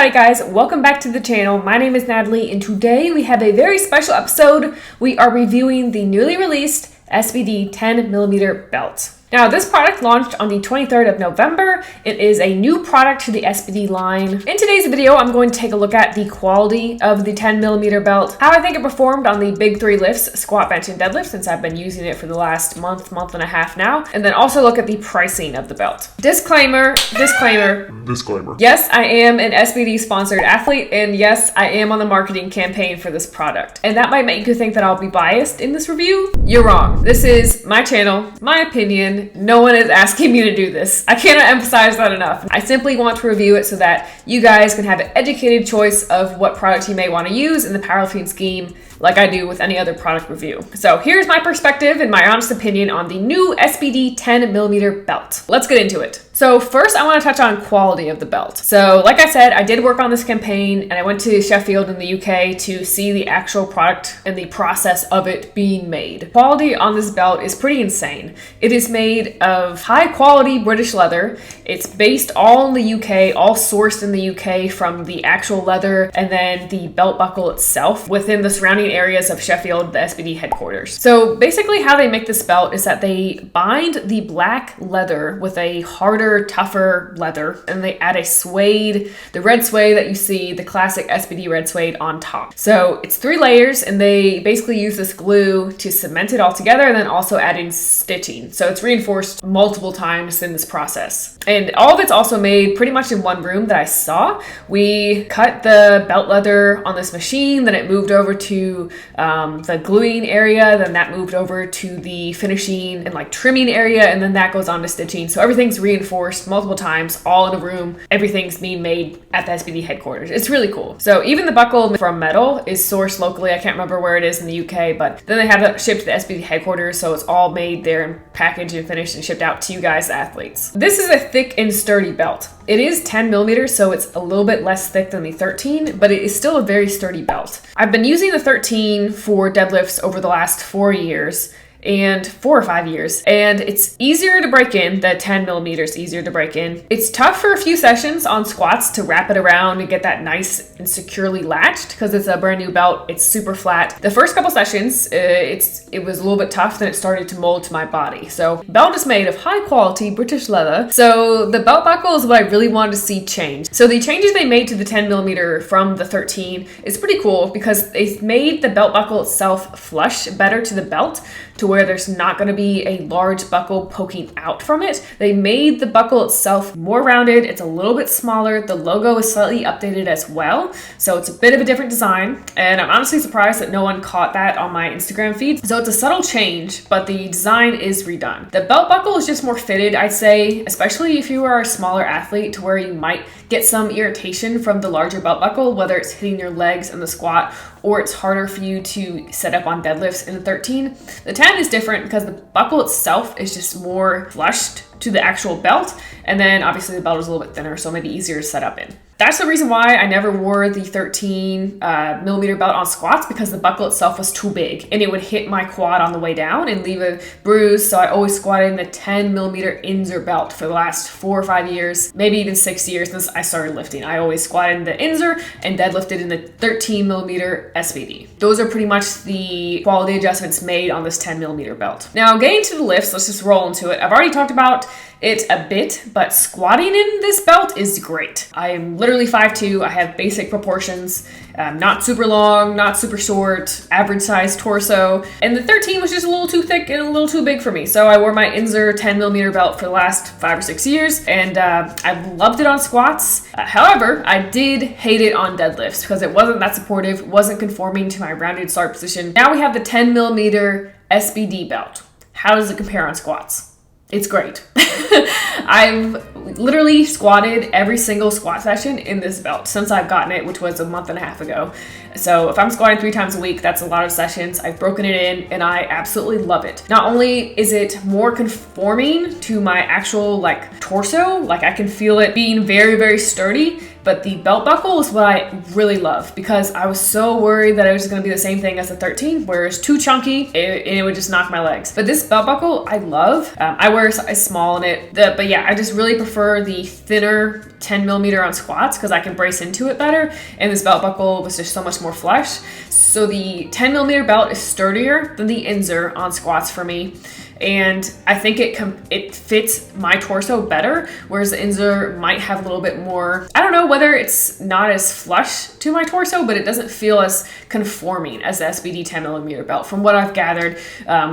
howdy guys, welcome back to the channel. My name is Natalie and today we have a very special episode. We are reviewing the newly released SBD 10mm belt. Now this product launched on the 23rd of November. It is a new product to the SBD line. In today's video, I'm going to take a look at the quality of the 10mm belt, how I think it performed on the big three lifts, squat, bench, and deadlift, since I've been using it for the last month and a half now, and then also look at the pricing of the belt. Disclaimer. Yes, I am an SBD sponsored athlete, and yes, I am on the marketing campaign for this product. And that might make you think that I'll be biased in this review. You're wrong. This is my channel, my opinion. No one is asking me to do this. I cannot emphasize that enough. I simply want to review it so that you guys can have an educated choice of what product you may want to use in the powerlifting scheme, like I do with any other product review. So here's my perspective and my honest opinion on the new SBD 10mm belt. Let's get into it. So first I want to touch on quality of the belt. So like I said, I did work on this campaign and I went to Sheffield in the UK to see the actual product and the process of it being made. Quality on this belt is pretty insane. It is made of high quality British leather. It's based all in the UK, all sourced in the UK from the actual leather and then the belt buckle itself within the surrounding areas of Sheffield, the SBD headquarters. So basically how they make this belt is that they bind the black leather with a harder, tougher leather, and they add a suede, the red suede that you see, the classic SBD red suede on top. So it's 3 layers and they basically use this glue to cement it all together and then also add in stitching. So it's reinforced multiple times in this process. And all of it's also made pretty much in one room that I saw. We cut the belt leather on this machine, then it moved over to the gluing area, then that moved over to the finishing and like trimming area, and then that goes on to stitching. So everything's reinforced multiple times, all in a room. Everything's being made at the SBD headquarters. It's really cool. So even the buckle from metal is sourced locally. I can't remember where it is in the UK, but then they have it shipped to the SBD headquarters. So it's all made there and packaged and finished and shipped out to you guys, athletes. This is a thick and sturdy belt. It is 10mm, so it's a little bit less thick than the 13, but it is still a very sturdy belt. I've been using the 13 for deadlifts over the last 4 years. And 4 or 5 years, and it's easier to break in. The 10mm is easier to break in. It's tough for a few sessions on squats to wrap it around and get that nice and securely latched because it's a brand new belt. It's super flat. The first couple sessions, it was a little bit tough, then it started to mold to my body. So belt is made of high quality British leather. So the belt buckle is what I really wanted to see change. So the changes they made to the 10mm from the 13 is pretty cool because they made the belt buckle itself flush better to the belt, to where there's not going to be a large buckle poking out from it. They made the buckle itself more rounded. It's a little bit smaller. The logo is slightly updated as well. So it's a bit of a different design. And I'm honestly surprised that no one caught that on my Instagram feed. So it's a subtle change, but the design is redone. The belt buckle is just more fitted, I'd say, especially if you are a smaller athlete, to where you might get some irritation from the larger belt buckle, whether it's hitting your legs in the squat or it's harder for you to set up on deadlifts in the 13. The 10 is different because the buckle itself is just more flushed to the actual belt, and then obviously the belt is a little bit thinner, so maybe easier to set up in. That's the reason why I never wore the 13mm belt on squats, because the buckle itself was too big and it would hit my quad on the way down and leave a bruise. So I always squatted in the 10mm Inzer belt for the last 4 or 5 years, maybe even 6 years since I started lifting. I always squatted in the Inzer and deadlifted in the 13mm SBD. Those are pretty much the quality adjustments made on this 10mm belt. Now getting to the lifts, let's just roll into it. I've already talked about it a bit, but squatting in this belt is great. I'm literally 5'2". I have basic proportions, not super long, not super short, average size torso. And the 13 was just a little too thick and a little too big for me. So I wore my Inzer 10mm belt for the last 5 or 6 years, and I've loved it on squats. However, I did hate it on deadlifts because it wasn't that supportive, wasn't conforming to my rounded start position. Now we have the 10mm SBD belt. How does it compare on squats? It's great. I've literally squatted every single squat session in this belt since I've gotten it, which was a month and a half ago. So if I'm squatting 3 times a week, that's a lot of sessions. I've broken it in and I absolutely love it. Not only is it more conforming to my actual like torso, like I can feel it being very, very sturdy, But the belt buckle is what I really love because I was so worried that it was going to be the same thing as the 13, where it's too chunky and it would just knock my legs. But this belt buckle I love. I wear a size small in it, but yeah, I just really prefer the thinner 10 millimeter on squats because I can brace into it better. And this belt buckle was just so much more flush. So the 10 millimeter belt is sturdier than the Inzer on squats for me. And I think it fits my torso better, whereas the Inzer might have a little bit more, I don't know whether it's not as flush to my torso, but it doesn't feel as conforming as the SBD 10 millimeter belt from what I've gathered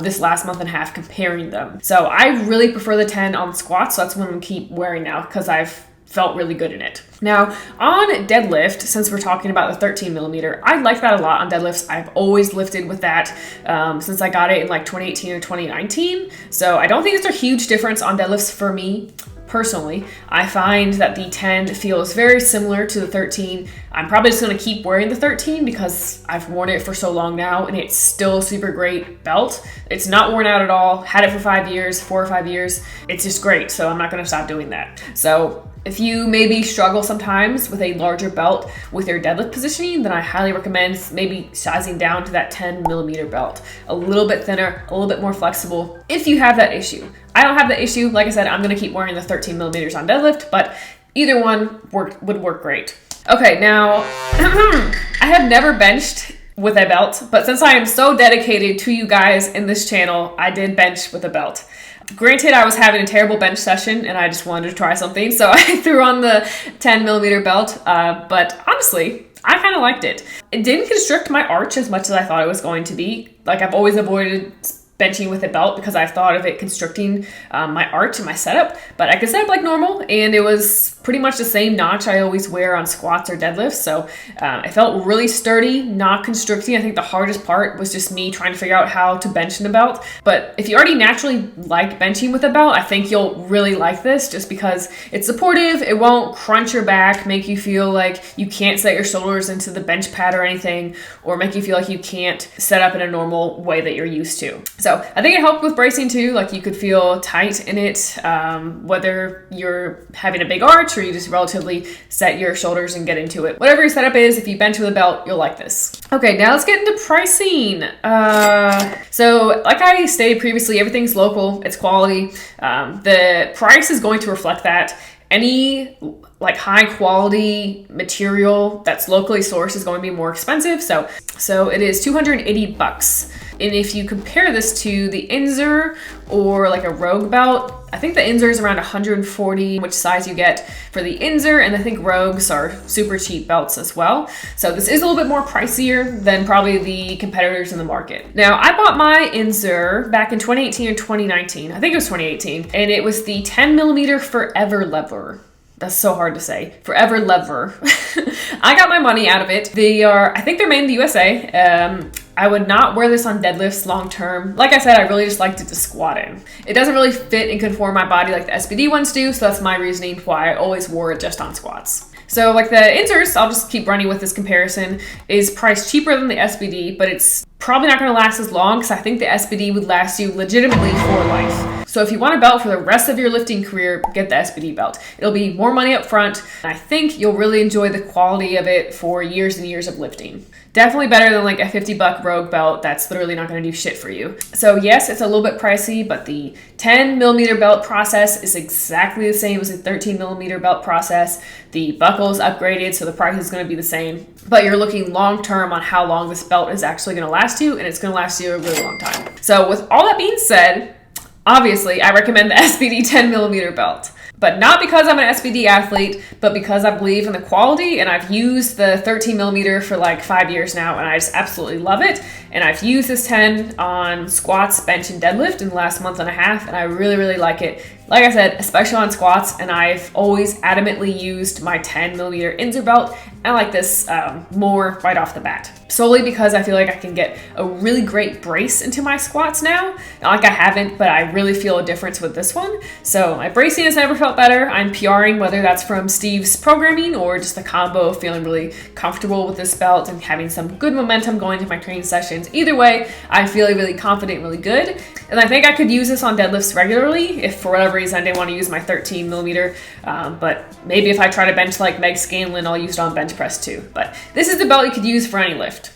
this last month and a half comparing them. So I really prefer the 10 on squats, so that's what I'm gonna keep wearing now because I've felt really good in it. Now on deadlift, since we're talking about the 13 millimeter, I like that a lot on deadlifts. I've always lifted with that since I got it in like 2018 or 2019. So I don't think it's a huge difference on deadlifts for me. Personally, I find that the 10 feels very similar to the 13. I'm probably just going to keep wearing the 13 because I've worn it for so long now and it's still a super great belt. It's not worn out at all. Had it for 5 years, 4 or 5 years. It's just great. So I'm not going to stop doing that. So if you maybe struggle sometimes with a larger belt with your deadlift positioning, then I highly recommend maybe sizing down to that 10 millimeter belt. A little bit thinner, a little bit more flexible if you have that issue. I don't have the issue. Like I said, I'm gonna keep wearing the 13 millimeters on deadlift, but either one would work great. Okay, now I have never benched with a belt, but since I am so dedicated to you guys in this channel, I did bench with a belt. Granted, I was having a terrible bench session and I just wanted to try something, so I threw on the 10 millimeter belt, but honestly, I kind of liked it. It didn't constrict my arch as much as I thought it was going to be. Like, I've always avoided benching with a belt because I thought of it constricting my arch and my setup, but I could set up like normal and it was pretty much the same notch I always wear on squats or deadlifts. So it felt really sturdy, not constricting. I think the hardest part was just me trying to figure out how to bench in a belt. But if you already naturally like benching with a belt, I think you'll really like this just because it's supportive. It won't crunch your back, make you feel like you can't set your shoulders into the bench pad or anything, or make you feel like you can't set up in a normal way that you're used to. So I think it helped with bracing too. Like, you could feel tight in it, whether you're having a big arch or you just relatively set your shoulders and get into it. Whatever your setup is, if you bench with a belt, you'll like this. Okay, now let's get into pricing. So like I stated previously, everything's local, it's quality. The price is going to reflect that. Any like high quality material that's locally sourced is going to be more expensive. So it is $280. And if you compare this to the Inzer or like a Rogue belt, I think the Inzer is around 140, which size you get for the Inzer, and I think Rogues are super cheap belts as well. So this is a little bit more pricier than probably the competitors in the market. Now, I bought my Inzer back in 2018 or 2019. I think it was 2018, and it was the 10 millimeter Forever lever. That's so hard to say. Forever lever. I got my money out of it. I think they're made in the USA. I would not wear this on deadlifts long term. Like I said, I really just liked it to squat in. It doesn't really fit and conform my body like the SBD ones do, so that's my reasoning why I always wore it just on squats. So like the Inzers, I'll just keep running with this comparison, is priced cheaper than the SBD, but it's probably not going to last as long because I think the SBD would last you legitimately for life. So if you want a belt for the rest of your lifting career, get the SBD belt. It'll be more money up front, and I think you'll really enjoy the quality of it for years and years of lifting. Definitely better than like a $50 Rogue belt that's literally not going to do shit for you. So yes, it's a little bit pricey, but the 10 millimeter belt process is exactly the same as the 13 millimeter belt process. The buckle is upgraded, so the price is going to be the same, but you're looking long term on how long this belt is actually going to last you, and it's going to last you a really long time. So with all that being said, obviously I recommend the SBD 10 millimeter belt. But not because I'm an SBD athlete, but because I believe in the quality, and I've used the 13 millimeter for like 5 years now, and I just absolutely love it. And I've used this 10 on squats, bench, and deadlift in the last month and a half, and I really, really like it. Like I said, especially on squats, and I've always adamantly used my 10 millimeter Inzer belt I like this more right off the bat, solely because I feel like I can get a really great brace into my squats now. Not like I haven't, but I really feel a difference with this one. So my bracing has never felt better. I'm PRing, whether that's from Steve's programming or just the combo of feeling really comfortable with this belt and having some good momentum going into my training sessions. Either way, I feel really confident, really good. And I think I could use this on deadlifts regularly if for whatever reason I didn't want to use my 13 millimeter. But maybe if I try to bench like Meg Scanlon, I'll use it on bench press too. But this is the belt you could use for any lift.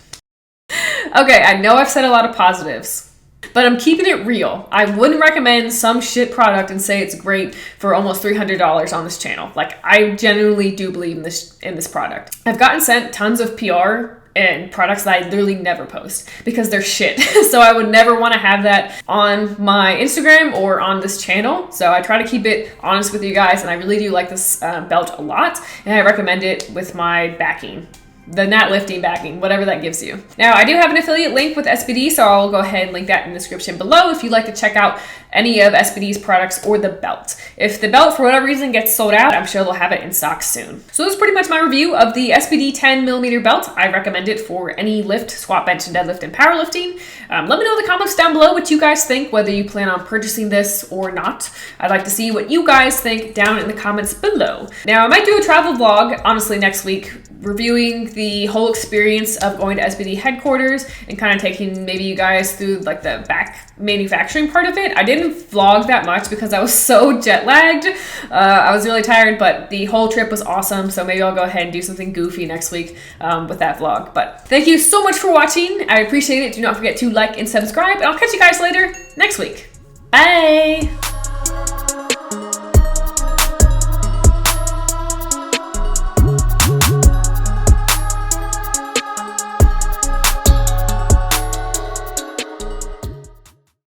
Okay, I know I've said a lot of positives, but I'm keeping it real. I wouldn't recommend some shit product and say it's great for almost $300 on this channel. Like, I genuinely do believe in this product. I've gotten sent tons of PR and products that I literally never post because they're shit. So I would never want to have that on my Instagram or on this channel. So I try to keep it honest with you guys, and I really do like this belt a lot, and I recommend it with my backing. The NatLifting backing, whatever that gives you. Now, I do have an affiliate link with SBD, so I'll go ahead and link that in the description below if you'd like to check out any of SBD's products or the belt. If the belt, for whatever reason, gets sold out, I'm sure they'll have it in stock soon. So that's pretty much my review of the SBD 10mm belt. I recommend it for any lift, squat, bench, and deadlift, and powerlifting. Let me know in the comments down below what you guys think, whether you plan on purchasing this or not. I'd like to see what you guys think down in the comments below. Now, I might do a travel vlog, honestly, next week, reviewing the whole experience of going to SBD headquarters and kind of taking maybe you guys through like the back manufacturing part of it. I didn't vlog that much because I was so jet lagged. I was really tired, but the whole trip was awesome. So maybe I'll go ahead and do something goofy next week with that vlog. But thank you so much for watching. I appreciate it. Do not forget to like and subscribe, and I'll catch you guys later next week. Bye.